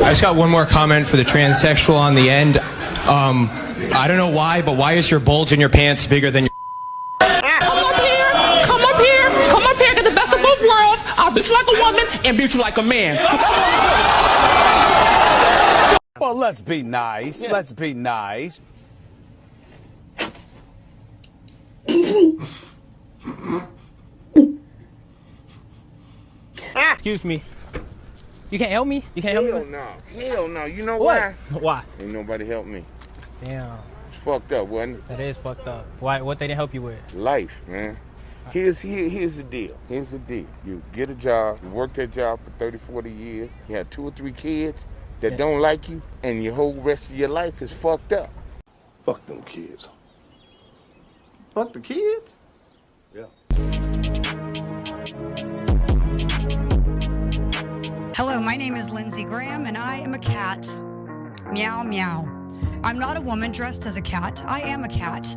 I just got one more comment for the transsexual on the end. I don't know why, but why is your bulge in your pants bigger than your... Come up here, get the best of both worlds. I'll beat you like a woman and beat you like a man. Well, let's be nice. Yeah. Let's be nice. Excuse me. You can't help me? You can't help me? Hell no. Hell no. You know what? Why? Why? Ain't nobody help me. Damn. It's fucked up, wasn't it? That is fucked up. Why? What they didn't help you with? Life, man. Here's the deal. Here's the deal. You get a job, you work that job for 30, 40 years, you have 2 or 3 kids that don't like you, and your whole rest of your life is fucked up. Fuck them kids. Fuck the kids? Yeah. Hello, my name is Lindsay Graham, and I am a cat. Meow, meow. I'm not a woman dressed as a cat. I am a cat.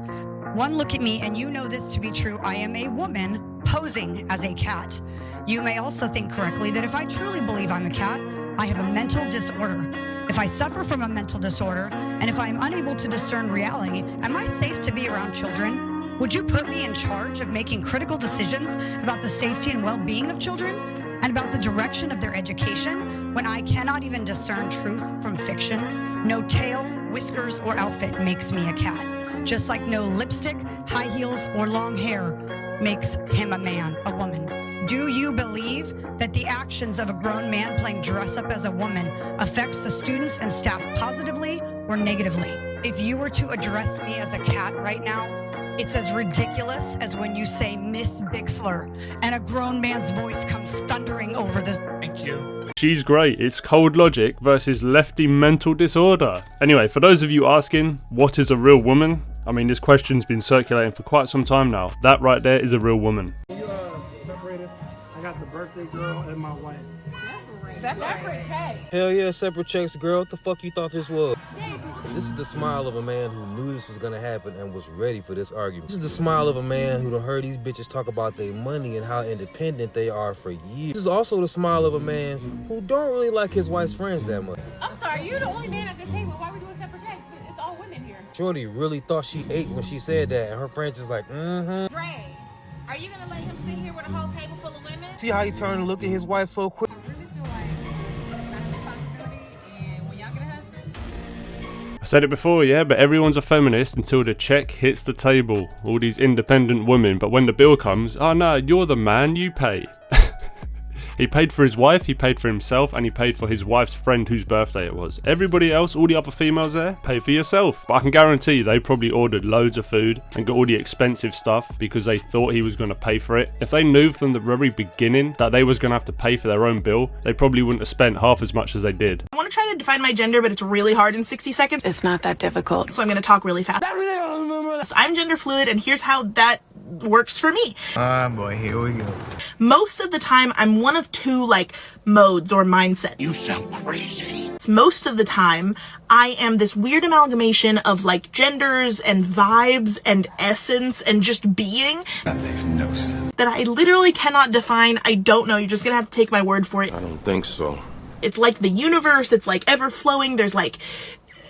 One look at me, and you know this to be true. I am a woman posing as a cat. You may also think correctly that if I truly believe I'm a cat, I have a mental disorder. If I suffer from a mental disorder, and if I am unable to discern reality, am I safe to be around children? Would you put me in charge of making critical decisions about the safety and well-being of children, and about the direction of their education, when I cannot even discern truth from fiction? No tail, whiskers, or outfit makes me a cat. Just like no lipstick, high heels, or long hair makes him a man, a woman. Do you believe that the actions of a grown man playing dress up as a woman affects the students and staff positively or negatively? If you were to address me as a cat right now, it's as ridiculous as when you say Miss Bixler and a grown man's voice comes thundering over this. Thank you. She's great. It's cold logic versus lefty mental disorder. Anyway, for those of you asking, what is a real woman? I mean, this question's been circulating for quite some time now. That right there is a real woman. You separated? I got the birthday girl and my wife. Separate checks. Hell yeah, separate checks, girl. What the fuck you thought this was? This is the smile of a man who knew this was gonna happen and was ready for this argument. This is the smile of a man who done heard these bitches talk about their money and how independent they are for years. This is also the smile of a man who don't really like his wife's friends that much. I'm sorry, you're the only man at the table. Why are we doing separate checks? It's all women here. Shorty really thought she ate when she said that, and her friends just like, mm-hmm. Dre, are you gonna let him sit here with a whole table full of women? See how he turned and looked at his wife so quick? I said it before, yeah, but everyone's a feminist until the check hits the table. All these independent women, but when the bill comes, oh no, you're the man, you pay. He paid for his wife, he paid for himself, and he paid for his wife's friend whose birthday it was. Everybody else, all the other females there, pay for yourself. But I can guarantee they probably ordered loads of food and got all the expensive stuff because they thought he was going to pay for it. If they knew from the very beginning that they was going to have to pay for their own bill, they probably wouldn't have spent half as much as they did. I want to try to define my gender, but it's really hard in 60 seconds. It's not that difficult. So I'm going to talk really fast. I'm gender fluid, and here's how that works for me. Ah, boy, here we go. Most of the time, I'm one of 2, like, modes or mindsets. You sound crazy. Most of the time, I am this weird amalgamation of, like, genders and vibes and essence and just being. That makes no sense. That I literally cannot define. I don't know. You're just gonna have to take my word for it. I don't think so. It's like the universe. It's like ever-flowing. There's, like,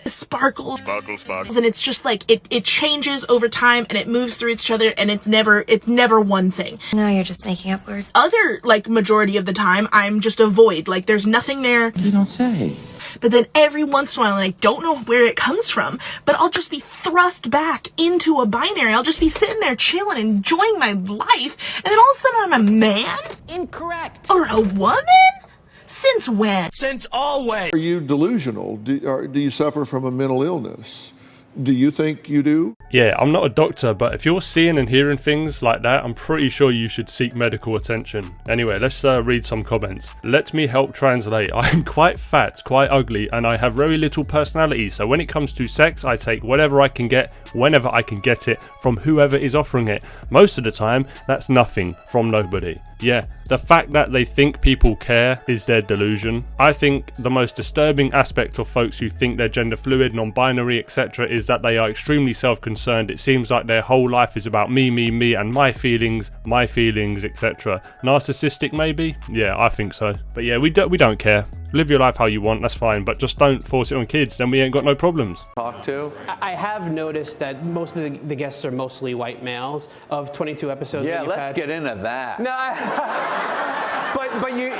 sparkles, and it's just like it changes over time and it moves through each other, and it's never one thing. No, you're just making up words. Other, like, majority of the time, I'm just a void. Like, there's nothing there. You don't say. But then every once in a while, and I don't know where it comes from, but I'll just be thrust back into a binary. I'll just be sitting there chilling, enjoying my life, and then all of a sudden I'm a man? Incorrect. Or a woman? Since when? Since always. Are you delusional? Do you suffer from a mental illness? Do you think you do? Yeah, I'm not a doctor, but if you're seeing and hearing things like that, I'm pretty sure you should seek medical attention. Anyway, let's read some comments. Let me help translate. I'm quite fat, quite ugly, and I have very little personality, so when it comes to sex, I take whatever I can get, whenever I can get it, from whoever is offering it. Most of the time, that's nothing from nobody. Yeah, the fact that they think people care is their delusion. I think the most disturbing aspect of folks who think they're gender fluid, non-binary, etc. is that they are extremely self-concerned. It seems like their whole life is about me, and my feelings, etc. Narcissistic maybe? Yeah, I think so. But yeah, we don't care. Live your life how you want, that's fine, but just don't force it on kids, then we ain't got no problems. Talk to. I have noticed that most of the guests are mostly white males of 22 episodes. Yeah, that you've let's had. get into that. No, but you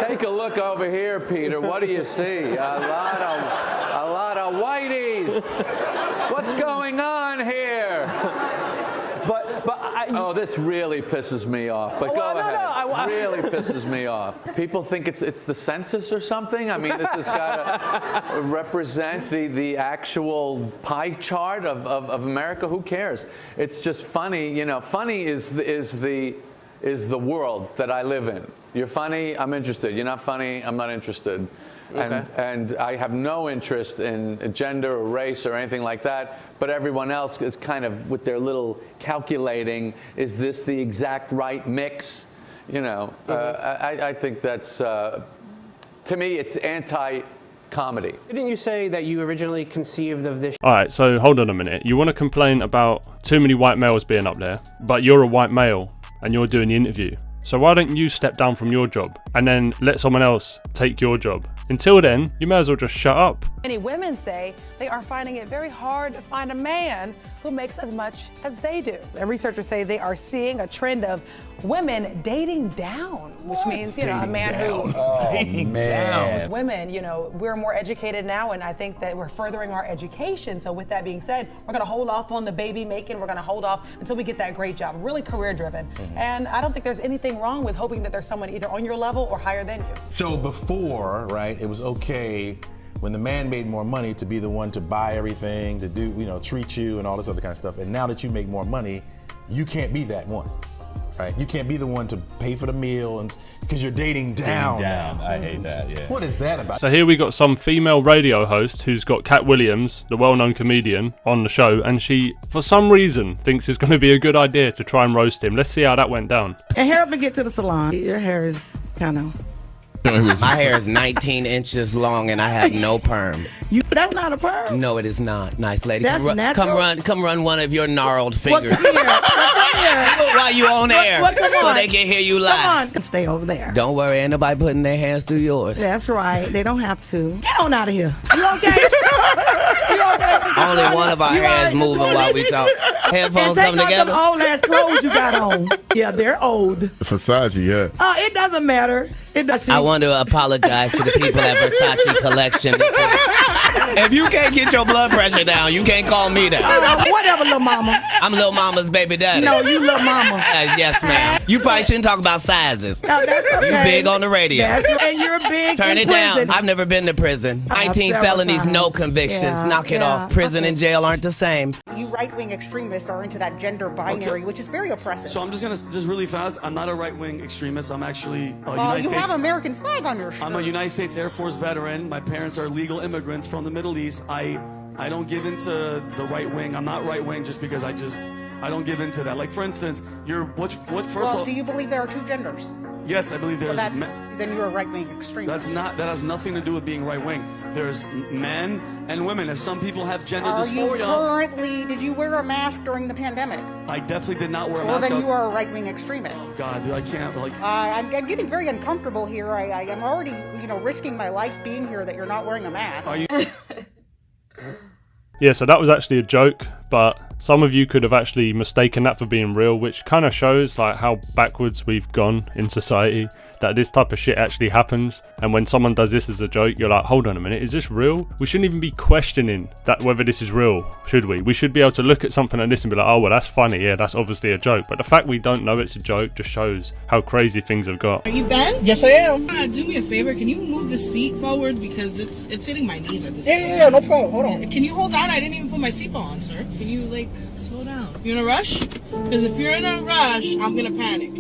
take a look over here, Peter. What do you see? A lot of whiteys. What's going on here? Oh, this really pisses me off. But go ahead. Really pisses me off. People think it's the census or something. I mean, this has got to represent the actual pie chart of America. Who cares? It's just funny. You know, funny is the world that I live in. You're funny, I'm interested. You're not funny, I'm not interested. Okay. And I have no interest in gender or race or anything like that, but everyone else is kind of with their little calculating, is this the exact right mix? You know, I think that's, to me, it's anti-comedy. Didn't you say that you originally conceived of this? Alright, so hold on a minute. You want to complain about too many white males being up there, but you're a white male and you're doing the interview. So why don't you step down from your job and then let someone else take your job? Until then, you may as well just shut up. Many women say they are finding it very hard to find a man who makes as much as they do. And researchers say they are seeing a trend of women dating down, which means, you know, a man who... Dating down. Women, you know, we're more educated now, and I think that we're furthering our education. So with that being said, we're gonna hold off on the baby making. We're gonna hold off until we get that great job, really career driven. And I don't think there's anything wrong with hoping that there's someone either on your level or higher than you. So before, right, it was okay when the man made more money to be the one to buy everything, to do, you know, treat you and all this other kind of stuff. And now that you make more money, you can't be that one, right? You can't be the one to pay for the meal and because you're dating down. I hate that, yeah. What is that about? So here we got some female radio host who's got Cat Williams, the well-known comedian, on the show, and she, for some reason, thinks it's going to be a good idea to try and roast him. Let's see how that went down. And help me get to the salon. Your hair is kind of... My hair is 19 inches long and I have no perm. That's not a perm. No, it is not. Nice lady. That's natural? Come run one of your gnarled fingers. Come here. While you on air, so they can hear you live. Come on, stay over there. Don't worry, ain't nobody putting their hands through yours. That's right. They don't have to. Get on out of here. You okay? You okay? Only one of our hairs moving while we talk. Headphones come together. Them old ass clothes you got on. Yeah, they're old. Versace, yeah. It doesn't matter. I want to apologize to the people at Versace Collection. If you can't get your blood pressure down, you can't call me that. Whatever, little mama. I'm Lil Mama's baby daddy. No, you little mama. Yes, ma'am. You probably shouldn't talk about sizes. No, that's okay. You big on the radio. And you're big Turn in it prison. down. I've never been to prison. 19 felonies, no convictions. Yeah, Knock it off. Prison and jail aren't the same. You right-wing extremists are into that gender binary, which is very oppressive. So I'm just gonna, really fast, I'm not a right-wing extremist. I'm actually a United States... have American flag on your shirt. I'm a United States Air Force veteran. My parents are legal immigrants from the Middle East. I don't give into the right wing. I'm not right wing just because I don't give into that. Like, for instance, do you believe there are two genders? Yes, I believe there's... then you're a right-wing extremist. That has nothing to do with being right-wing. There's men and women. If some people have gender dysphoria... Did you wear a mask during the pandemic? I definitely did not wear a mask. Well, then you are a right-wing extremist. Oh, God, I can't, I'm getting very uncomfortable here. I am already, risking my life being here that you're not wearing a mask. Are you... Yeah, so that was actually a joke, but some of you could have actually mistaken that for being real, which kind of shows like how backwards we've gone in society, that this type of shit actually happens. And when someone does this as a joke, you're like, hold on a minute, is this real? We shouldn't even be questioning that whether this is real, should we? We should be able to look at something like this and be like, oh, well, that's funny, yeah, that's obviously a joke. But the fact we don't know it's a joke just shows how crazy things have got. Are you Ben? Yes, I am. Do me a favor, can you move the seat forward because it's hitting my knees at this point. Yeah, no problem. Hold on. Can you hold on? I didn't even put my seatbelt on, sir. Can you slow down? You in a rush? Because if you're in a rush, I'm gonna panic.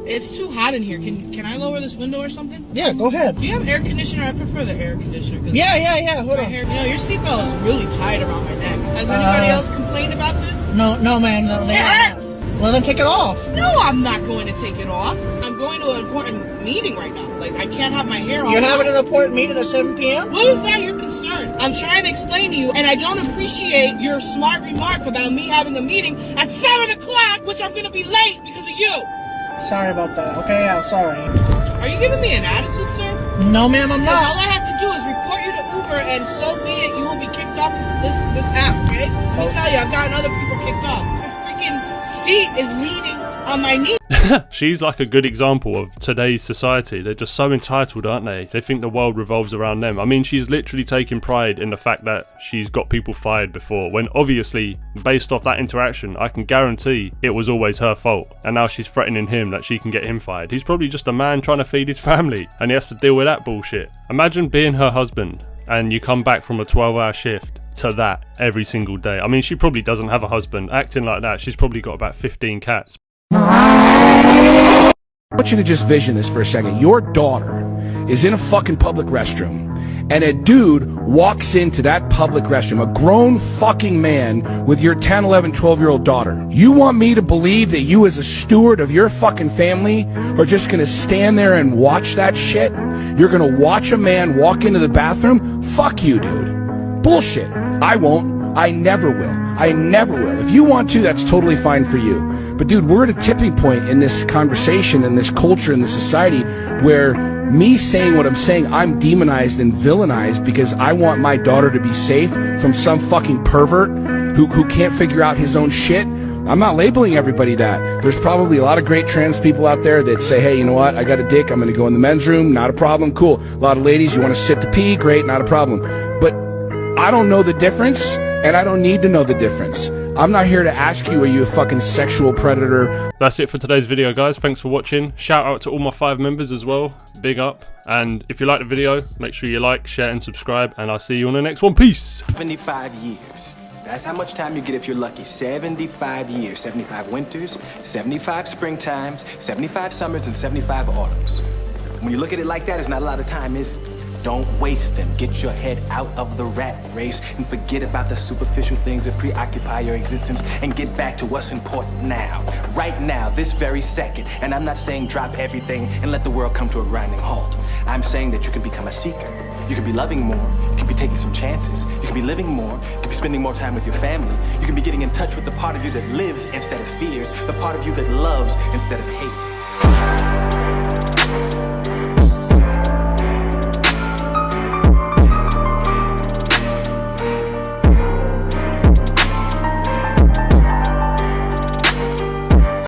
It's too hot in here. Can I lower this window or something? Yeah, go ahead. Do you have air conditioner? I prefer the air conditioner. Yeah. Hold on. Your seatbelt is really tight around my neck. Has anybody else complained about this? No, ma'am. No, yes. Well, then take it off. No, I'm not going to take it off. I'm going to an important meeting right now. I can't have my hair on. You're having an important meeting at 7 p.m.? What is that your concern? I'm trying to explain to you, and I don't appreciate your smart remark about me having a meeting at 7 o'clock, which I'm going to be late because of you. Sorry about that, okay? I'm sorry. Are you giving me an attitude, sir? No, ma'am, I'm not. All I have to do is report you to Uber, and so be it. You will be kicked off this app, okay? Let me tell you, I've gotten other people kicked off. This freaking seat is leaning on my knee. She's like a good example of today's society. They're just so entitled, aren't they? They think the world revolves around them. I mean, she's literally taking pride in the fact that she's got people fired before, when obviously, based off that interaction, I can guarantee it was always her fault. And now she's threatening him that she can get him fired. He's probably just a man trying to feed his family, and he has to deal with that bullshit. Imagine being her husband, and you come back from a 12-hour shift to that every single day. I mean, she probably doesn't have a husband. Acting like that, she's probably got about 15 cats. I want you to just vision this for a second. Your daughter is in a fucking public restroom, and a dude walks into that public restroom, a grown fucking man with your 10, 11, 12-year-old daughter. You want me to believe that you as a steward of your fucking family are just gonna stand there and watch that shit? You're gonna watch a man walk into the bathroom? Fuck you, dude. Bullshit. I won't. I never will. I never will. If you want to, that's totally fine for you. But dude, we're at a tipping point in this conversation, in this culture, in this society, where me saying what I'm saying, I'm demonized and villainized because I want my daughter to be safe from some fucking pervert who can't figure out his own shit. I'm not labeling everybody that. There's probably a lot of great trans people out there that say, hey, you know what? I got a dick. I'm going to go in the men's room. Not a problem. Cool. A lot of ladies, you want to sit to pee? Great. Not a problem. But I don't know the difference, and I don't need to know the difference. I'm not here to ask you, are you a fucking sexual predator? That's it for today's video, guys. Thanks for watching. Shout out to all my 5 members as well. Big up. And if you like the video, make sure you like, share and subscribe, and I'll see you on the next one. Peace. 75 years. That's how much time you get if you're lucky. 75 years. 75 winters, 75 springtimes, 75 summers, and 75 autumns. When you look at it like that, it's not a lot of time, is it? Don't waste them. Get your head out of the rat race and forget about the superficial things that preoccupy your existence and get back to what's important now. Right now, this very second. And I'm not saying drop everything and let the world come to a grinding halt. I'm saying that you can become a seeker. You can be loving more. You can be taking some chances. You can be living more. You can be spending more time with your family. You can be getting in touch with the part of you that lives instead of fears, the part of you that loves instead of hates.